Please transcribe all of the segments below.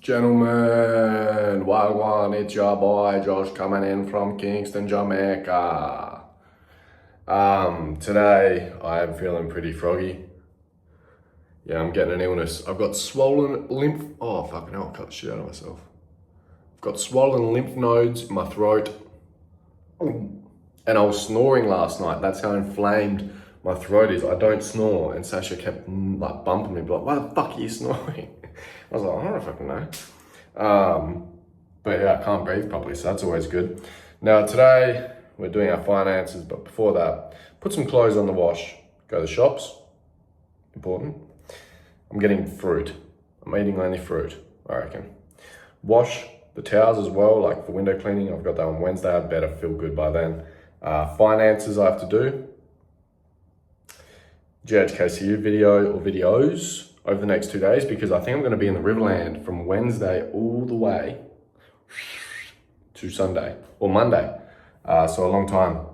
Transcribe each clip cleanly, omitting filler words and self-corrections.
Gentlemen, wagwan, it's your boy Josh coming in from Kingston, Jamaica. Today I am feeling pretty froggy. Yeah, I'm getting an illness. I've got swollen lymph. Oh, fucking hell, I cut the shit out of myself. I've got swollen lymph nodes in my throat. And I was snoring last night. That's how inflamed my throat is. I don't snore. And Sasha kept like bumping me, like, why the fuck are you snoring? I was like, I don't fucking know. But yeah, I can't breathe properly, so that's always good. Now today, we're doing our finances, but before that, put some clothes on the wash, go to the shops, important. I'm getting fruit. I'm eating only fruit, I reckon. Wash the towels as well, like for window cleaning. I've got that on Wednesday. I'd better feel good by then. Finances I have to do. GHKCU video or videos over the next 2 days because I think I'm going to be in the Riverland from Wednesday all the way to Sunday or Monday. So a long time.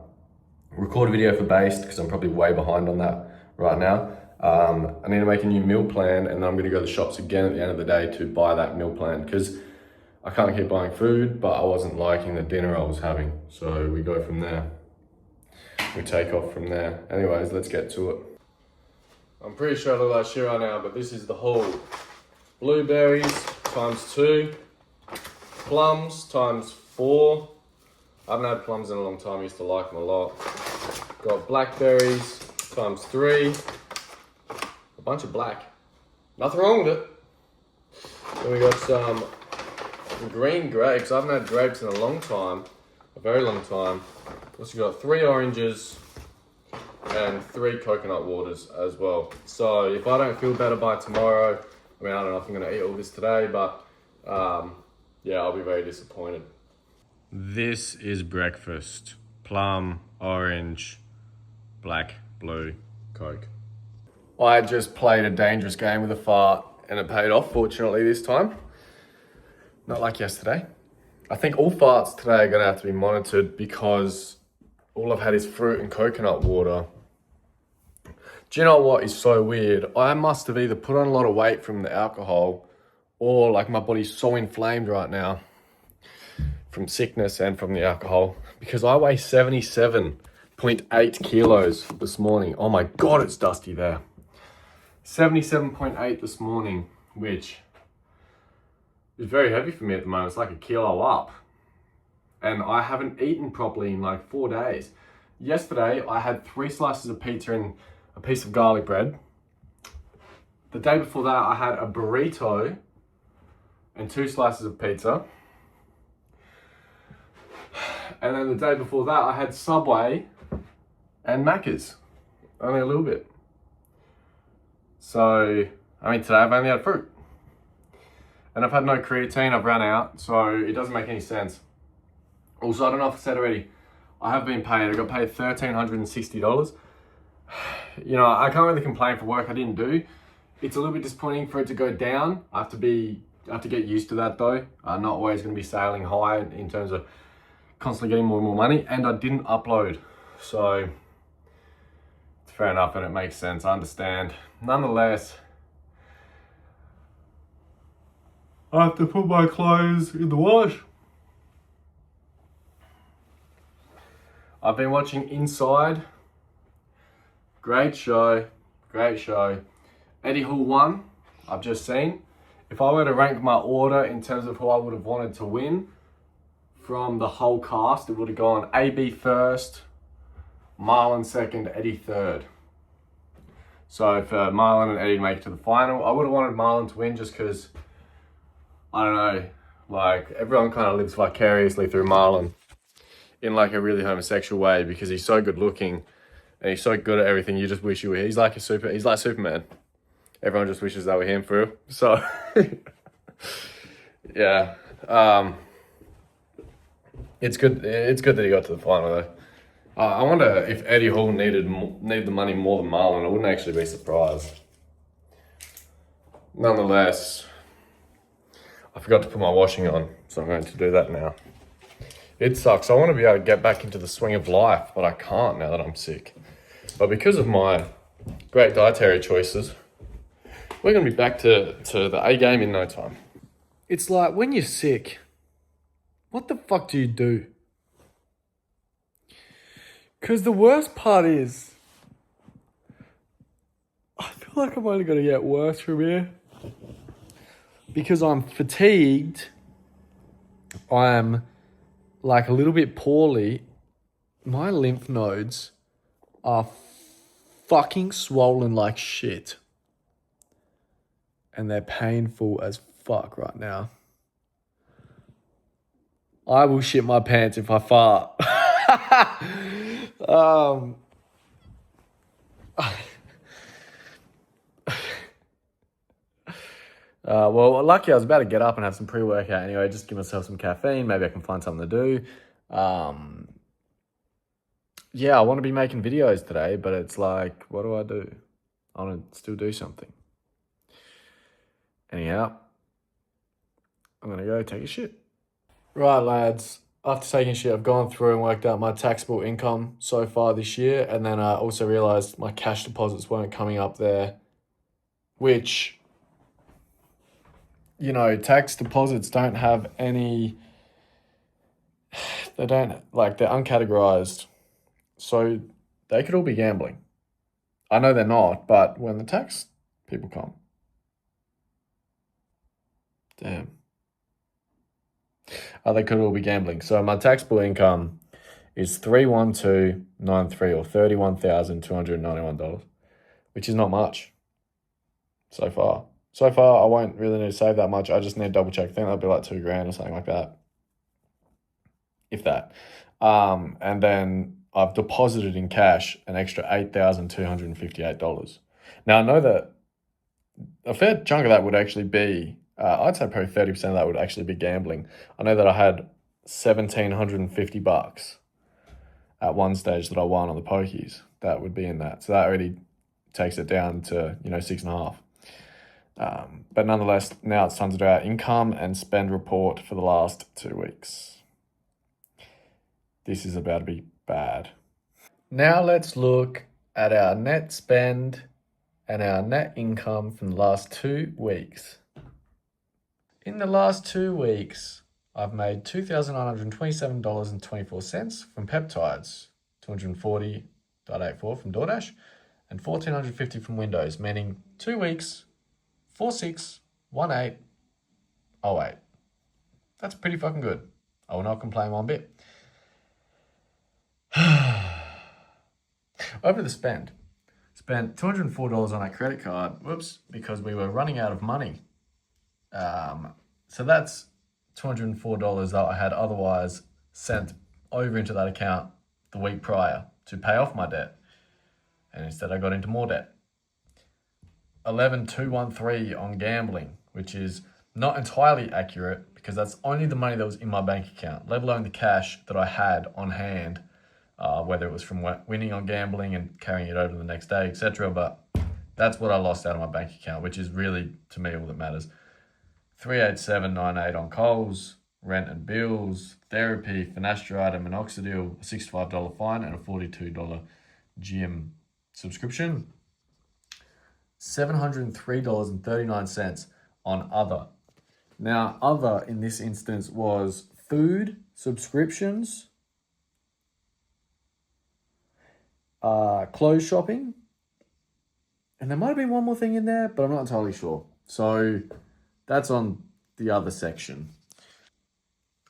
Record a video for Based because I'm probably way behind on that right now. I need to make a new meal plan and then I'm going to go to the shops again at the end of the day to buy that meal plan because I can't keep buying food, but I wasn't liking the dinner I was having. So we go from there. We take off from there. Anyways, let's get to it. I'm pretty sure I look like shit right now, but this is the haul. Blueberries ×2, plums ×4. I haven't had plums in a long time, I used to like them a lot. Got blackberries ×3, a bunch of black. Nothing wrong with it. Then we got some green grapes. I haven't had grapes in a long time, a very long time. Also got 3 oranges and 3 coconut waters as well. So if I don't feel better by tomorrow, I mean, I don't know if I'm gonna eat all this today, but yeah, I'll be very disappointed. This is breakfast. Plum, orange, black, blue, Coke. I just played a dangerous game with a fart and it paid off, fortunately, this time. Not like yesterday. I think all farts today are gonna have to be monitored because all I've had is fruit and coconut water. Do you know what is so weird? I must have either put on a lot of weight from the alcohol or like my body's so inflamed right now from sickness and from the alcohol because I weigh 77.8 kilos this morning. Oh my God, it's dusty there. 77.8 this morning, which is very heavy for me at the moment. It's like a kilo up. And I haven't eaten properly in like 4 days. Yesterday, I had 3 slices of pizza and a piece of garlic bread. The day before that, I had a burrito and 2 slices of pizza. And then the day before that, I had Subway and Macca's. Only a little bit. So, I mean, today I've only had fruit. And I've had no creatine, I've run out, so it doesn't make any sense. Also, I don't know if I said already, I have been paid. I got paid $1,360. You know, I can't really complain for work I didn't do. It's a little bit disappointing for it to go down. I have to get used to that though. I'm not always going to be sailing high in terms of constantly getting more and more money. And I didn't upload, so it's fair enough and it makes sense. I understand. Nonetheless, I have to put my clothes in the wash. I've been watching Inside. Great show, great show. Eddie Hall won, I've just seen. If I were to rank my order in terms of who I would have wanted to win from the whole cast, it would have gone AB first, Marlon second, Eddie third. So for Marlon and Eddie to make it to the final, I would have wanted Marlon to win just because, I don't know, like everyone kind of lives vicariously through Marlon in like a really homosexual way because he's so good looking and he's so good at everything. You just wish you were. He's like Superman. Everyone just wishes they were him for real. So yeah, it's good. It's good that he got to the final though. I wonder if Eddie Hall needed the money more than Marlon. I wouldn't actually be surprised. Nonetheless, I forgot to put my washing on, so I'm going to do that now. It sucks. I want to be able to get back into the swing of life, but I can't now that I'm sick. But because of my great dietary choices, we're going to be back to the A game in no time. It's like when you're sick, what the fuck do you do? Because the worst part is, I feel like I'm only going to get worse from here. Because I'm fatigued, I'm like a little bit poorly. My lymph nodes are fucking swollen like shit. And they're painful as fuck right now. I will shit my pants if I fart. Well, lucky I was about to get up and have some pre-workout anyway, just give myself some caffeine. Maybe I can find something to do. Yeah, I want to be making videos today, but it's like, what do I do? I want to still do something. Anyhow, I'm going to go take a shit. Right, lads. After taking a shit, I've gone through and worked out my taxable income so far this year, and then I also realised my cash deposits weren't coming up there, which, you know, tax deposits don't have any, they don't, like, they're uncategorized. So they could all be gambling. I know they're not, but when the tax people come, damn. They could all be gambling. So my taxable income is 31293 or $31,291, which is not much so far. So far, I won't really need to save that much. I just need to double check. I think that'll be like $2,000 or something like that, if that. And then I've deposited in cash an extra $8,258. Now I know that a fair chunk of that would actually be, I'd say probably 30% of that would actually be gambling. I know that I had $1,750 at one stage that I won on the pokies. That would be in that. So that already takes it down to, 6.5. But nonetheless, now it's time to do our income and spend report for the last 2 weeks. This is about to be bad. Now let's look at our net spend and our net income from the last 2 weeks. In the last 2 weeks, I've made $2,927.24 from peptides, $240.84 from DoorDash, and $1,450 from Windows, meaning 2 weeks, 461808. That's pretty fucking good. I will not complain one bit. Over the spend. Spent $204 on our credit card, because we were running out of money. So that's $204 that I had otherwise sent over into that account the week prior to pay off my debt. And instead I got into more debt. 11,213 on gambling, which is not entirely accurate because that's only the money that was in my bank account, let alone the cash that I had on hand, whether it was from winning on gambling and carrying it over the next day, etc. But that's what I lost out of my bank account, which is really, to me, all that matters. 38798 on Coles, rent and bills, therapy, finasteride and minoxidil, a $65 fine and a $42 gym subscription. $703.39 on other. Now, other in this instance was food, subscriptions, clothes shopping, and there might have been one more thing in there, but I'm not entirely sure. So that's on the other section.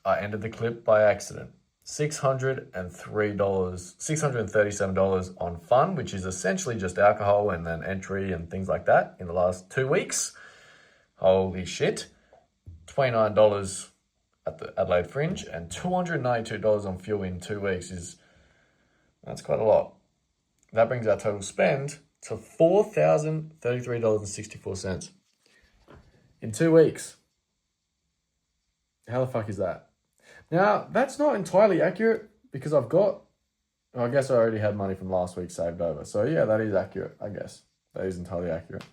I ended the clip by accident. $637 on fun, which is essentially just alcohol and then entry and things like that in the last 2 weeks. Holy shit. $29 at the Adelaide Fringe and $292 on fuel in 2 weeks that's quite a lot. That brings our total spend to $4,033.64 in 2 weeks. How the fuck is that? Now, that's not entirely accurate because I guess I already had money from last week saved over. So yeah, that is accurate, I guess. That is entirely accurate.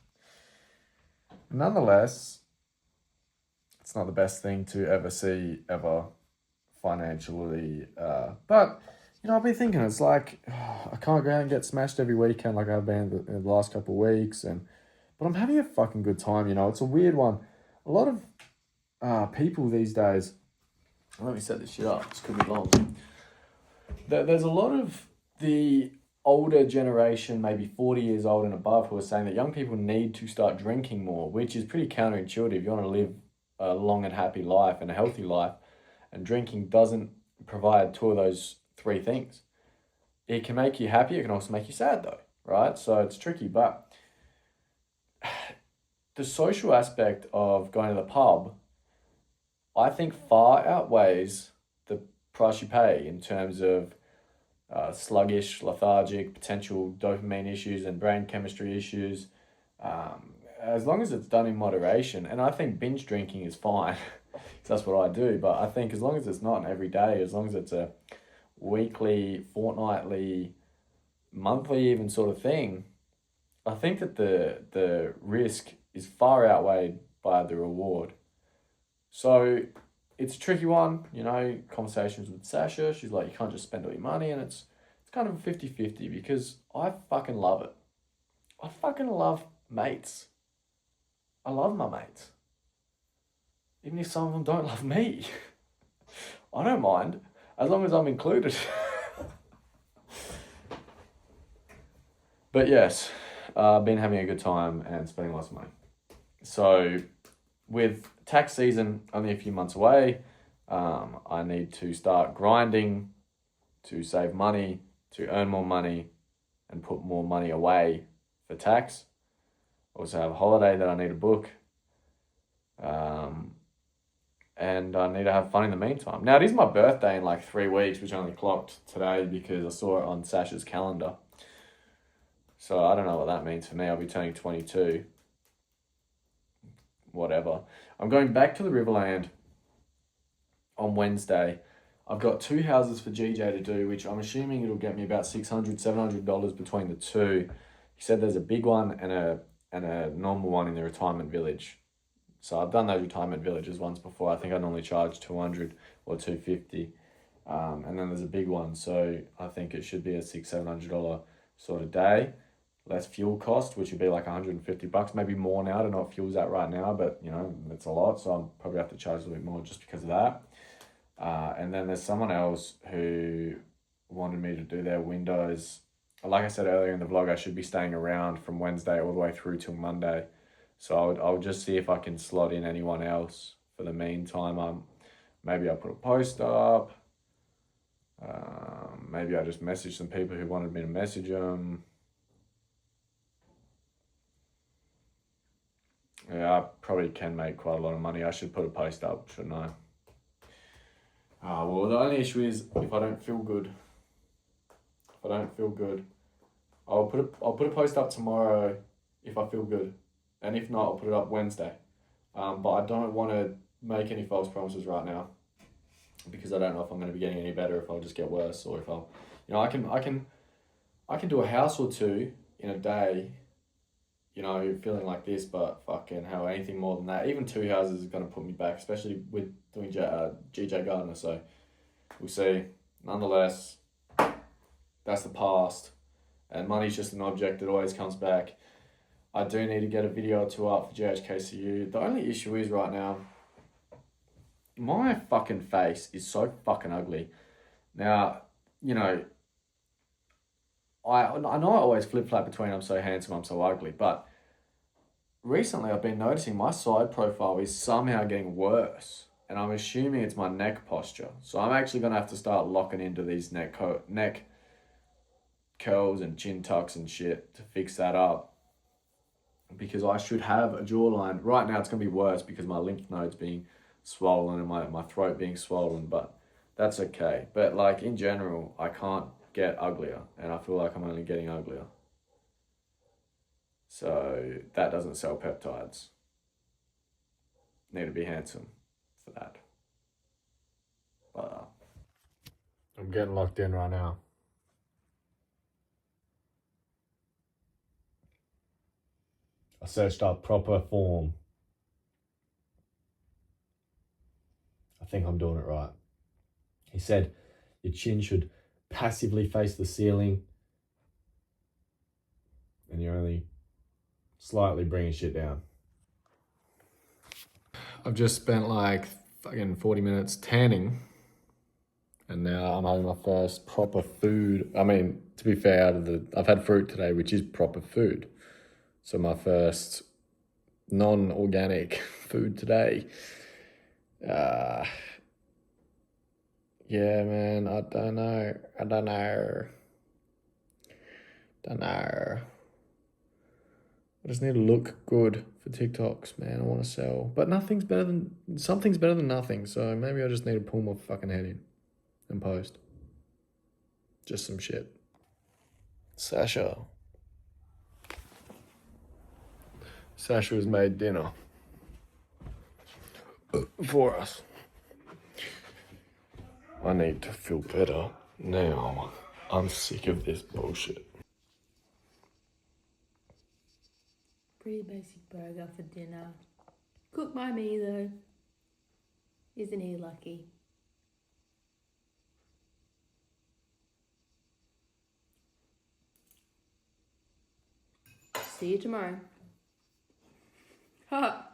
Nonetheless, it's not the best thing to ever see ever financially. But, I've been thinking, it's like, I can't go out and get smashed every weekend like I've been in the last couple of weeks. But I'm having a fucking good time, It's a weird one. A lot of people these days, let me set this shit up, this could be long. There's a lot of the older generation, maybe 40 years old and above, who are saying that young people need to start drinking more, which is pretty counterintuitive. You want to live a long and happy life and a healthy life, and drinking doesn't provide two of those three things. It can make you happy, it can also make you sad though, right? So it's tricky, but the social aspect of going to the pub, I think far outweighs the price you pay in terms of sluggish, lethargic, potential dopamine issues and brain chemistry issues. As long as it's done in moderation, and I think binge drinking is fine, because that's what I do, but I think as long as it's not an everyday, as long as it's a weekly, fortnightly, monthly even sort of thing, I think that the risk is far outweighed by the reward. So it's a tricky one, conversations with Sasha. She's like, you can't just spend all your money, and it's kind of a 50-50 because I fucking love it. I fucking love mates. I love my mates. Even if some of them don't love me. I don't mind, as long as I'm included. But yes, been having a good time and spending lots of money. So with tax season only a few months away, I need to start grinding to save money, to earn more money, and put more money away for tax. Also have a holiday that I need to book. And I need to have fun in the meantime. Now, it is my birthday in like 3 weeks, which I only clocked today because I saw it on Sasha's calendar. So I don't know what that means for me. I'll be turning 22. Whatever. I'm going back to the Riverland on Wednesday. I've got 2 houses for GJ to do, which I'm assuming it'll get me about $600, $700 between the two. He said there's a big one and a normal one in the retirement village. So I've done those retirement villages once before. I think I normally charge $200 or $250. And then there's a big one. So I think it should be a $600-$700 sort of day. Less fuel cost, which would be like $150, maybe more now. I don't know what fuel's at right now, but it's a lot. So I'll probably have to charge a little bit more just because of that. And then there's someone else who wanted me to do their windows. Like I said earlier in the vlog, I should be staying around from Wednesday all the way through till Monday. So I'll just see if I can slot in anyone else for the meantime. Maybe I'll put a post up. Maybe I just message some people who wanted me to message them. Yeah, I probably can make quite a lot of money. I should put a post up, shouldn't I? Well, the only issue is if I don't feel good. I'll put a post up tomorrow if I feel good. And if not, I'll put it up Wednesday. But I don't want to make any false promises right now because I don't know if I'm going to be getting any better, if I'll just get worse, or if I'll, I can do a house or two in a day, feeling like this, but fucking hell, anything more than that, even 2 houses is going to put me back, especially with doing GJ Gardner. So we'll see. Nonetheless, that's the past, and money's just an object. It always comes back. I do need to get a video or 2 up for GHKCU. The only issue is right now, my fucking face is so fucking ugly. Now, I know I always flip-flap between I'm so handsome, I'm so ugly, but recently I've been noticing my side profile is somehow getting worse, and I'm assuming it's my neck posture. So I'm actually going to have to start locking into these neck curls and chin tucks and shit to fix that up. Because I should have a jawline. Right now it's going to be worse because my lymph nodes being swollen and my throat being swollen, but that's okay. But like in general, I can't get uglier, and I feel like I'm only getting uglier. So that doesn't sell peptides. Need to be handsome for that. But I'm getting locked in right now. I searched up proper form. I think I'm doing it right. He said your chin should passively face the ceiling and you're only slightly bringing shit down. I've just spent like fucking 40 minutes tanning. And now I'm having my first proper food. I mean, to be fair, I've had fruit today, which is proper food. So my first non-organic food today. Yeah, man, I don't know. I just need to look good for TikToks, man. I want to sell. But something's better than nothing. So maybe I just need to pull my fucking head in and post. Just some shit. Sasha has made dinner for us. I need to feel better now. I'm sick of this bullshit. Pretty basic burger for dinner. Cooked by me though. Isn't he lucky? See you tomorrow. Ha!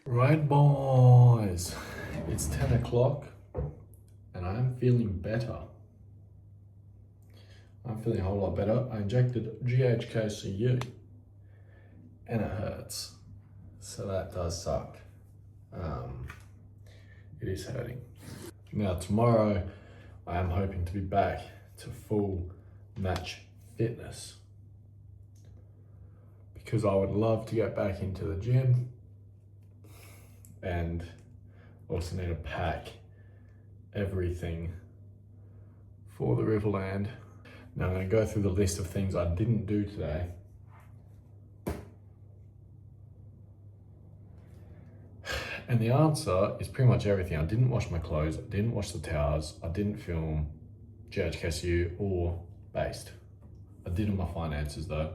Right, boys. It's 10 o'clock and I'm feeling better. I'm feeling a whole lot better. I injected GHKCU and it hurts. So that does suck. It is hurting. Now tomorrow I am hoping to be back to full match fitness because I would love to get back into the gym and also need to pack everything for the Riverland. Now I'm going to go through the list of things I didn't do today. And the answer is pretty much everything. I didn't wash my clothes, I didn't wash the towels, I didn't film GHKSU or Based. I did on my finances though.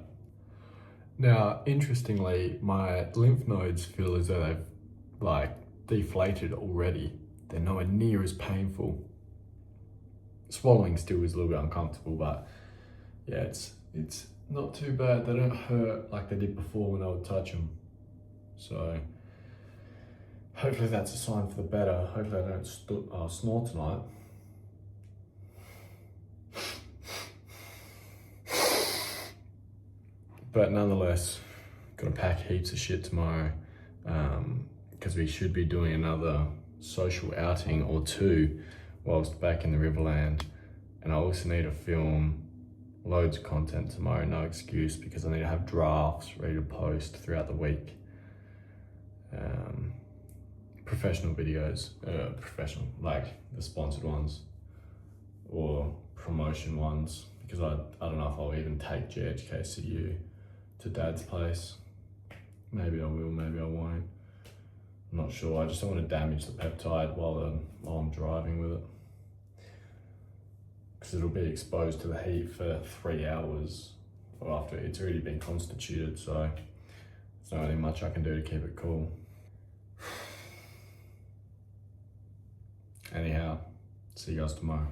Now, interestingly, my lymph nodes feel as though they've like deflated already. They're nowhere near as painful. Swallowing still is a little bit uncomfortable, but yeah, it's not too bad. They don't hurt like they did before when I would touch them. So hopefully that's a sign for the better. Hopefully I don't snore tonight. But nonetheless, gotta pack heaps of shit tomorrow because we should be doing another social outing or two whilst back in the Riverland. And I also need to film loads of content tomorrow, no excuse, because I need to have drafts ready to post throughout the week. Professional videos, professional, like the sponsored ones or promotion ones, because I don't know if I'll even take GHKCU to Dad's place. Maybe I will, maybe I won't. I'm not sure. I just don't want to damage the peptide while I'm driving with it, because it'll be exposed to the heat for 3 hours after it's already been constituted, so there's not really much I can do to keep it cool. Anyhow, see you guys tomorrow.